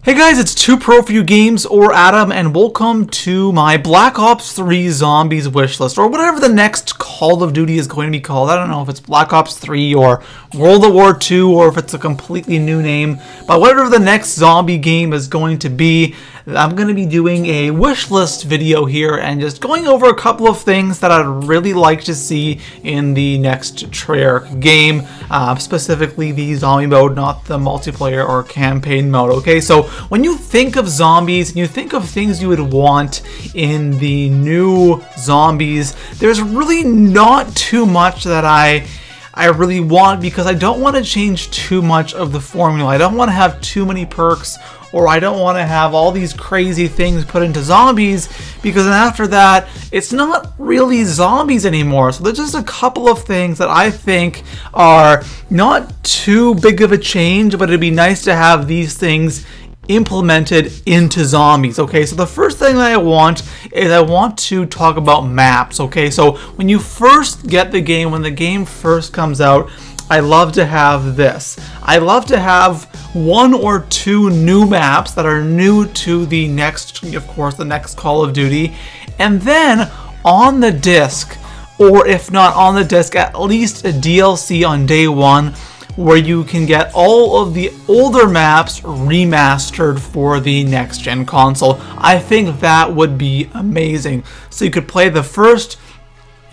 Hey guys, it's ToProForuGames or Adam, and welcome to my Black Ops 3 Zombies wishlist, or whatever the next Call of Duty is going to be called. I don't know if it's Black Ops 3 or World of War 2 or if it's a completely new name, but whatever the next zombie game is going to be, I'm going to be doing a wishlist video here and just going over a couple of things that I'd really like to see in the next Treyarch game, specifically the zombie mode, not the multiplayer or campaign mode. Okay, so when you think of zombies and you think of things you would want in the new zombies, there's really not too much that I really want, because I don't want to change too much of the formula. I don't want to have too many perks, or I don't want to have all these crazy things put into zombies, because then after that, it's not really zombies anymore. So there's just a couple of things that I think are not too big of a change, but it'd be nice to have these things implemented into zombies. Okay, so the first thing that I want is I want to talk about maps. Okay, so when you first get the game, when the game first comes out, I love to have this. I love to have one or two new maps that are new to the next, of course, the next Call of Duty, and then on the disc, or if not on the disc, at least a DLC on day one, where you can get all of the older maps remastered for the next gen console. I think that would be amazing. So you could play the first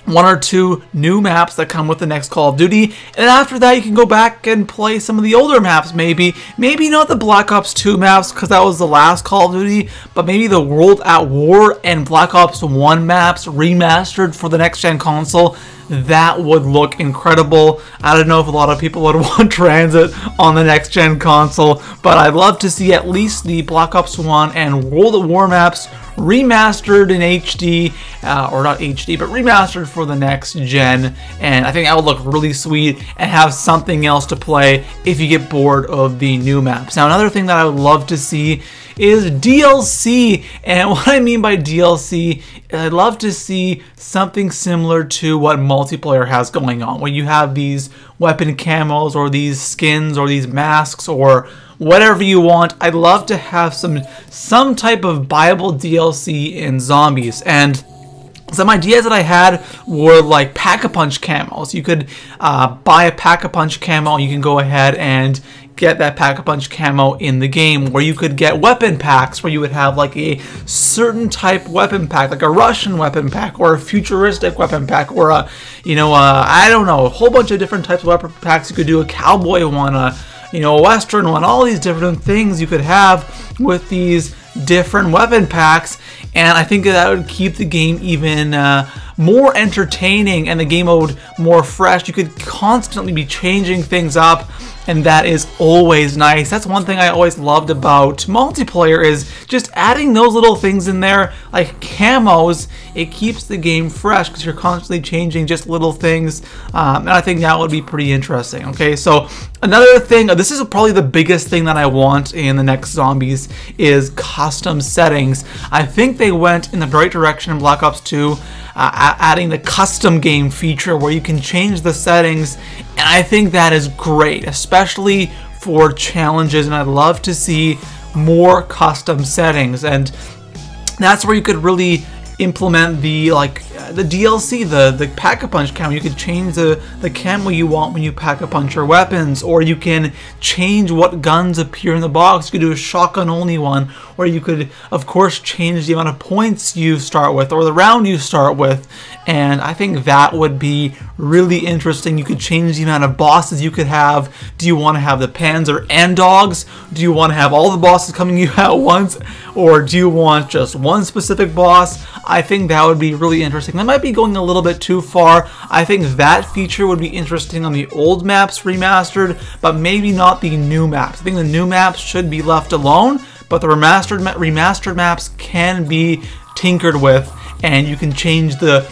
one or two new maps that come with the next Call of Duty, and after that you can go back and play some of the older maps. Maybe not the Black Ops 2 maps, because that was the last Call of Duty, but maybe the World at War and Black Ops 1 maps remastered for the next gen console. That would look incredible. I don't know if a lot of people would want Transit on the next gen console, but I'd love to see at least the Black Ops 1 and World at War maps remastered in HD, or not HD, but remastered for the next gen, and I think that would look really sweet and have something else to play if you get bored of the new maps. Now, another thing that I would love to see is DLC, and what I mean by DLC is I'd love to see something similar to what multiplayer has going on, where you have these weapon camos or these skins or these masks or whatever you want. I'd love to have some type of buyable DLC in zombies. And some ideas that I had were like Pack-a-Punch camos. You could buy a Pack-a-Punch camo, you can go ahead and get that Pack-a-Punch camo in the game, where you could get weapon packs where you would have like a certain type weapon pack, like a Russian weapon pack or a futuristic weapon pack, or a, I don't know, a whole bunch of different types of weapon packs. You could do a cowboy one, a Western one, all these different things you could have with these different weapon packs, and I think that would keep the game even more entertaining and the game mode more fresh. You could constantly be changing things up, and that is always nice. That's one thing I always loved about multiplayer, is just adding those little things in there, like camos. It keeps the game fresh because you're constantly changing just little things, and I think that would be pretty interesting. Okay, so another thing, this is probably the biggest thing that I want in the next zombies, is custom settings. I think they went in the right direction in Black Ops 2, adding the custom game feature where you can change the settings, and I think that is great, especially for challenges, and I'd love to see more custom settings. And that's where you could really implement the DLC, the Pack-a-Punch camo. You could change the camo you want when you Pack-a-Punch your weapons, or you can change what guns appear in the box. You could do a shotgun only one, or you could of course change the amount of points you start with or the round you start with, and I think that would be really interesting. You could change the amount of bosses you could have. Do you want to have the Panzer and dogs? Do you want to have all the bosses coming you at once, or do you want just one specific boss? I think that would be really interesting. That might be going a little bit too far. I think that feature would be interesting on the old maps remastered, but maybe not the new maps. I think the new maps should be left alone, but the remastered maps can be tinkered with, and you can change the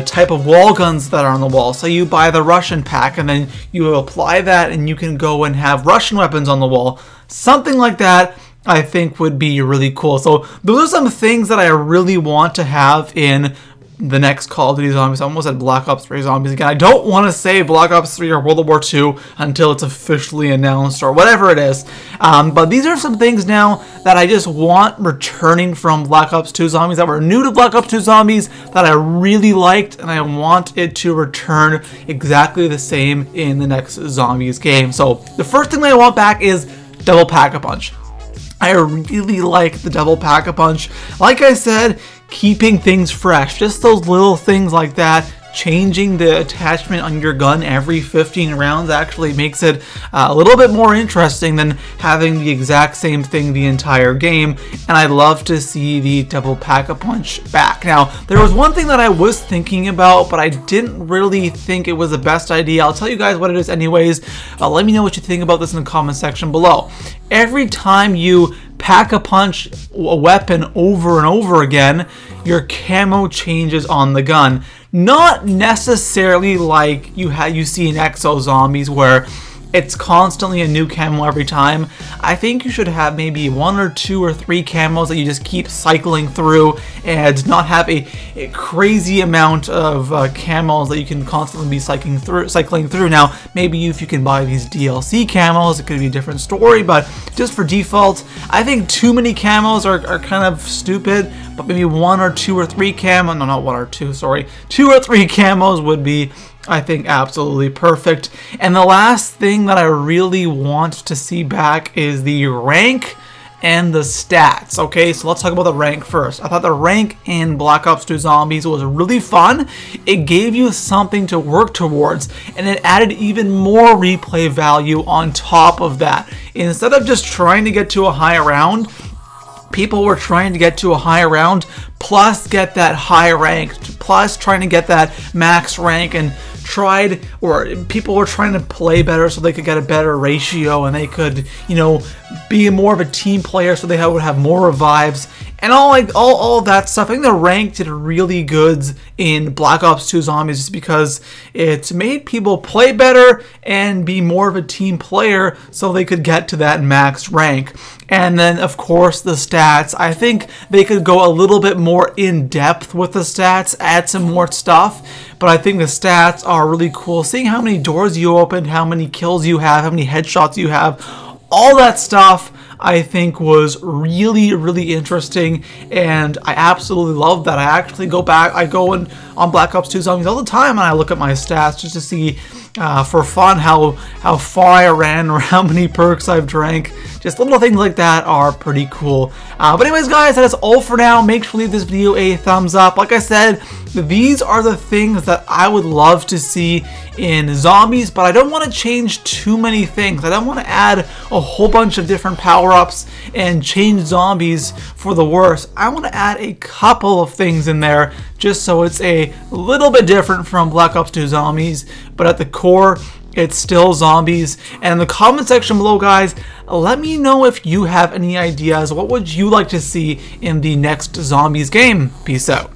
type of wall guns that are on the wall. So you buy the Russian pack, and then you apply that, and you can go and have Russian weapons on the wall. Something like that I think would be really cool. So those are some things that I really want to have in the next Call of Duty Zombies. I almost said Black Ops 3 Zombies again. I don't want to say Black Ops 3 or World War II until it's officially announced or whatever it is. But these are some things now that I just want returning from Black Ops 2 Zombies, that were new to Black Ops 2 Zombies, that I really liked, and I want it to return exactly the same in the next Zombies game. So the first thing that I want back is Double Pack-a-Punch. I really like the Double Pack-a-Punch. Like I said, keeping things fresh, just those little things like that. Changing the attachment on your gun every 15 rounds actually makes it a little bit more interesting than having the exact same thing the entire game, and I'd love to see the Double Pack-a-Punch back. Now, there was one thing that I was thinking about, but I didn't really think it was the best idea. I'll tell you guys what it is anyways. Let me know what you think about this in the comment section below. Every time you pack-a-punch a weapon over and over again, your camo changes on the gun. Not necessarily like you see in Exo Zombies where it's constantly a new camo every time. I think you should have maybe 1 or 2 or 3 camos that you just keep cycling through and not have a crazy amount of camos that you can constantly be cycling through. Now, maybe if you can buy these DLC camos, it could be a different story, but just for default, I think too many camos are kind of stupid, but maybe 1 or 2 or 3 camos, no, not 1 or 2, sorry, 2 or 3 camos would be, I think, absolutely perfect. And the last thing that I really want to see back is the rank and the stats. Okay, so let's talk about the rank first. I thought the rank in Black Ops 2 Zombies was really fun. It gave you something to work towards, and it added even more replay value on top of that. Instead of just trying to get to a high round, people were trying to get to a high round plus get that high rank, plus trying to get that max rank, and people were trying to play better so they could get a better ratio and they could, you know, be more of a team player so they would have more revives and all of that stuff. I think the rank did really good in Black Ops 2 Zombies just because it made people play better and be more of a team player so they could get to that max rank. And then, of course, the stats. I think they could go a little bit more in depth with the stats, add some more stuff, but I think the stats are really cool. Seeing how many doors you opened, how many kills you have, how many headshots you have, all that stuff I think was really, really interesting, and I absolutely love that. I actually go back, I go on Black Ops 2 Zombies all the time and I look at my stats just to see for fun how far I ran or how many perks I've drank. Just little things like that are pretty cool. But anyways, guys, that is all for now. Make sure to leave this video a thumbs up. Like I said, these are the things that I would love to see in Zombies, but I don't want to change too many things. I don't want to add a whole bunch of different power-ups and change Zombies for the worse. I want to add a couple of things in there just so it's a little bit different from Black Ops 2 Zombies, but at the core, it's still Zombies. And in the comment section below, guys, let me know if you have any ideas. What would you like to see in the next Zombies game? Peace out.